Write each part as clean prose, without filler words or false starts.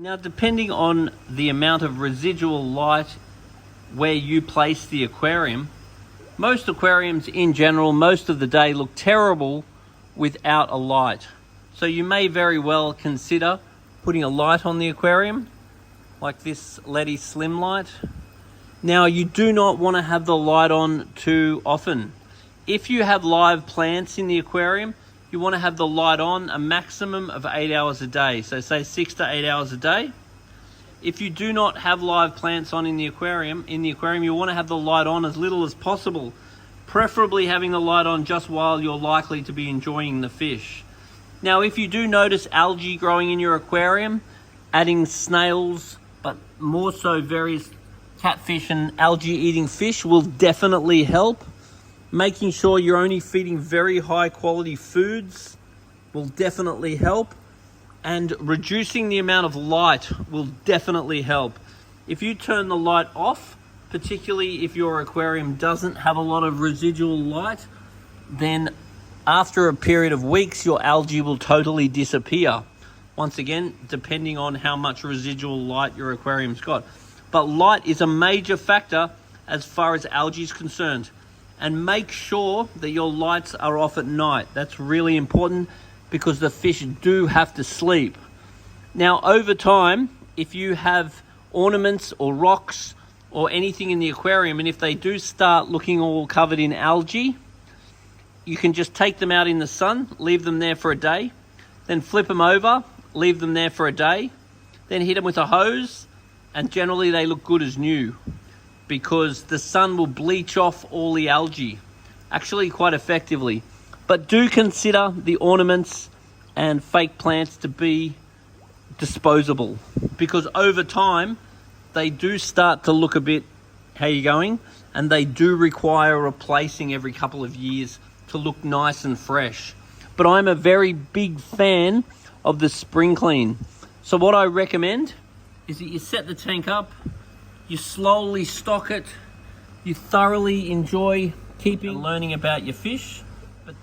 Now, depending on the amount of residual light where you place the aquarium, most aquariums in general, most of the day look terrible without a light. So you may very well consider putting a light on the aquarium, like this LED Slim light. Now, you do not want to have the light on too often. If you have live plants in the aquarium, you want to have the light on a maximum of 8 hours a day. So say 6 to 8 hours a day. If you do not have live plants on in the aquarium, you want to have the light on as little as possible. Preferably having the light on just while you're likely to be enjoying the fish. Now, if you do notice algae growing in your aquarium, adding snails, but more so various catfish and algae-eating fish will definitely help. Making sure you're only feeding very high-quality foods will definitely help. And reducing the amount of light will definitely help. If you turn the light off, particularly if your aquarium doesn't have a lot of residual light, then after a period of weeks, your algae will totally disappear. Once again, depending on how much residual light your aquarium's got. But light is a major factor as far as algae is concerned. And make sure that your lights are off at night. That's really important because the fish do have to sleep. Now, over time, if you have ornaments or rocks or anything in the aquarium, and if they do start looking all covered in algae, you can just take them out in the sun, leave them there for a day, then flip them over, leave them there for a day, then hit them with a hose, and generally they look good as new, because the sun will bleach off all the algae, actually quite effectively. But do consider the ornaments and fake plants to be disposable, because over time they do start to look a bit, how you going? And they do require replacing every couple of years to look nice and fresh. But I'm a very big fan of the spring clean. So what I recommend is that you set the tank up, you slowly stock it, you thoroughly enjoy keeping and learning about your fish. But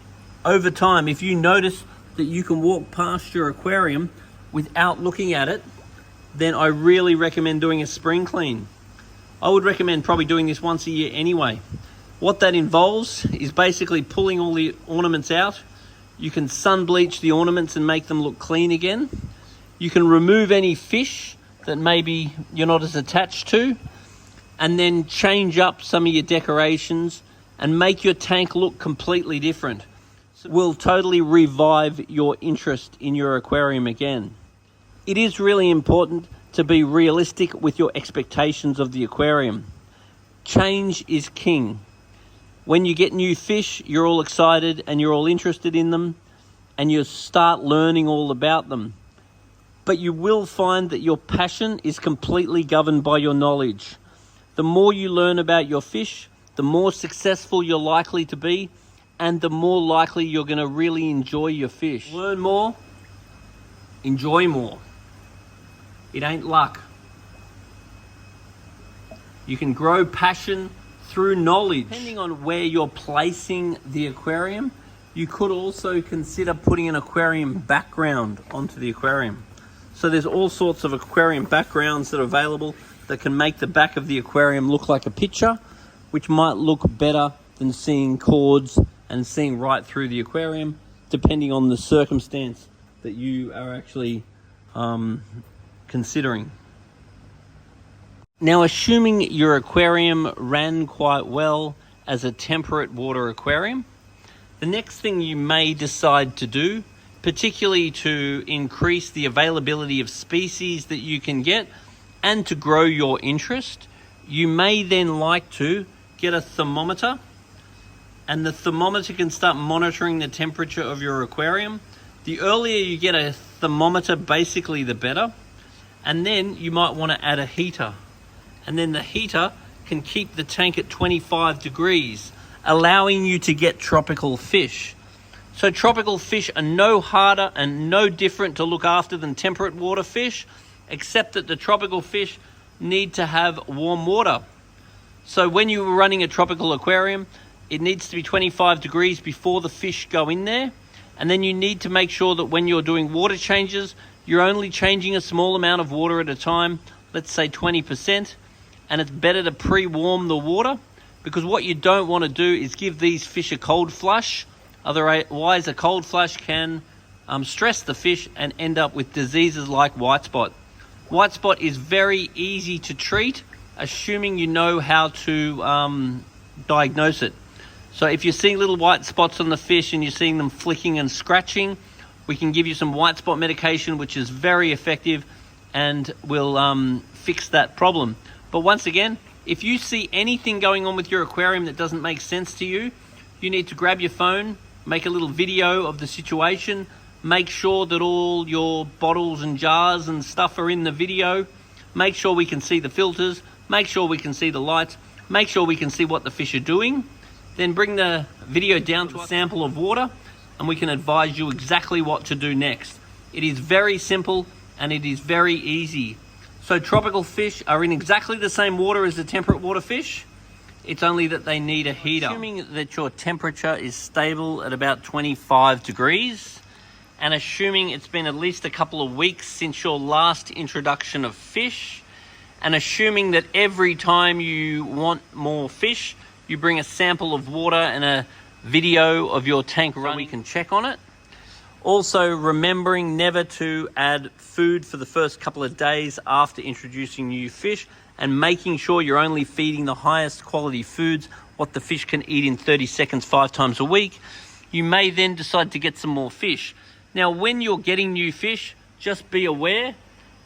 over time, if you notice that you can walk past your aquarium without looking at it, then I really recommend doing a spring clean. I would recommend probably doing this once a year anyway. What that involves is basically pulling all the ornaments out. You can sun bleach the ornaments and make them look clean again. You can remove any fish that maybe you're not as attached to, and then change up some of your decorations and make your tank look completely different. So will totally revive your interest in your aquarium again. It is really important to be realistic with your expectations of the aquarium. Change is king. When you get new fish, you're all excited and you're all interested in them, and you start learning all about them. But you will find that your passion is completely governed by your knowledge. The more you learn about your fish, the more successful you're likely to be, and the more likely you're going to really enjoy your fish. Learn more, enjoy more. It ain't luck. You can grow passion through knowledge. Depending on where you're placing the aquarium, you could also consider putting an aquarium background onto the aquarium. So there's all sorts of aquarium backgrounds that are available that can make the back of the aquarium look like a picture, which might look better than seeing cords and seeing right through the aquarium, depending on the circumstance that you are actually considering. Now, assuming your aquarium ran quite well as a temperate water aquarium, the next thing you may decide to do, particularly to increase the availability of species that you can get and to grow your interest, you may then like to get a thermometer, and the thermometer can start monitoring the temperature of your aquarium. The earlier you get a thermometer, basically the better. And then you might want to add a heater. And then the heater can keep the tank at 25 degrees, allowing you to get tropical fish. So tropical fish are no harder and no different to look after than temperate water fish, except that the tropical fish need to have warm water. So when you're running a tropical aquarium, it needs to be 25 degrees before the fish go in there. And then you need to make sure that when you're doing water changes, You're only changing a small amount of water at a time, let's say 20%, and it's better to pre-warm the water, because what you don't want to do is give these fish a cold flush. Otherwise, a cold flush can stress the fish and end up with diseases like white spot. White spot is very easy to treat, assuming you know how to diagnose it. So if you're seeing little white spots on the fish and you're seeing them flicking and scratching, we can give you some white spot medication, which is very effective and will fix that problem. But once again, if you see anything going on with your aquarium that doesn't make sense to you, you need to grab your phone, make a little video of the situation, make sure that all your bottles and jars and stuff are in the video, make sure we can see the filters, make sure we can see the lights, make sure we can see what the fish are doing, then bring the video down to a sample of water and we can advise you exactly what to do next. It is very simple and it is very easy. So tropical fish are in exactly the same water as the temperate water fish. It's only that they need a heater. Assuming that your temperature is stable at about 25 degrees, and assuming it's been at least a couple of weeks since your last introduction of fish, and assuming that every time you want more fish, you bring a sample of water and a video of your tank running, so we can check on it. Also, remembering never to add food for the first couple of days after introducing new fish, and making sure you're only feeding the highest quality foods, what the fish can eat in 30 seconds 5 times a week. You may then decide to get some more fish. Now, when you're getting new fish, just be aware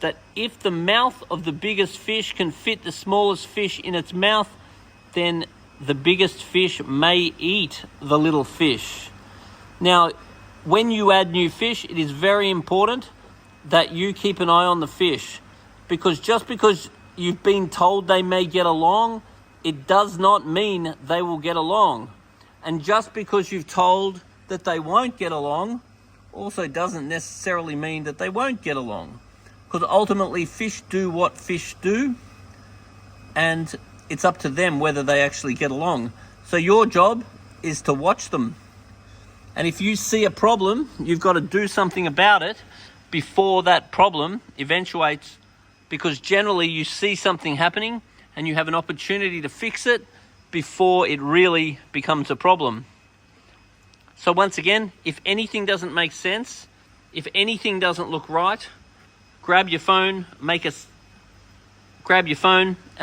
that if the mouth of the biggest fish can fit the smallest fish in its mouth, then the biggest fish may eat the little fish. Now, when you add new fish, it is very important that you keep an eye on the fish, because just because you've been told they may get along, it does not mean they will get along. And just because you've told that they won't get along also doesn't necessarily mean that they won't get along, because ultimately fish do what fish do, and it's up to them whether they actually get along. So your job is to watch them. And if you see a problem, you've got to do something about it before that problem eventuates, because generally you see something happening and you have an opportunity to fix it before it really becomes a problem. So once again, if anything doesn't make sense, if anything doesn't look right, grab your phone and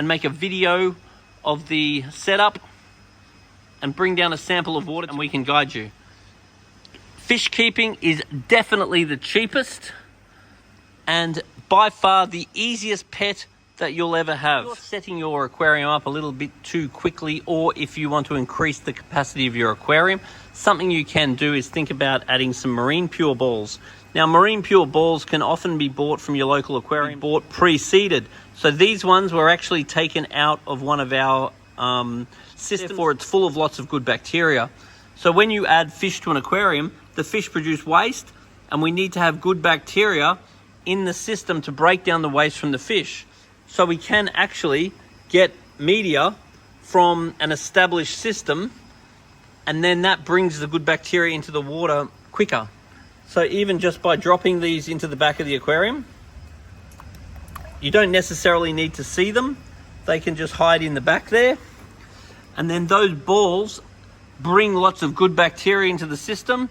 make a video of the setup and bring down a sample of water and we can guide you. Fish keeping is definitely the cheapest and by far the easiest pet that you'll ever have. If you're setting your aquarium up a little bit too quickly, or if you want to increase the capacity of your aquarium, something you can do is think about adding some marine pure balls. Now, marine pure balls can often be bought from your local aquarium, bought pre-seeded. So these ones were actually taken out of one of our systems, for it's full of lots of good bacteria. So when you add fish to an aquarium, the fish produce waste, and we need to have good bacteria in the system to break down the waste from the fish. So we can actually get media from an established system, and then that brings the good bacteria into the water quicker. So even just by dropping these into the back of the aquarium, you don't necessarily need to see them. They can just hide in the back there. And then those balls bring lots of good bacteria into the system,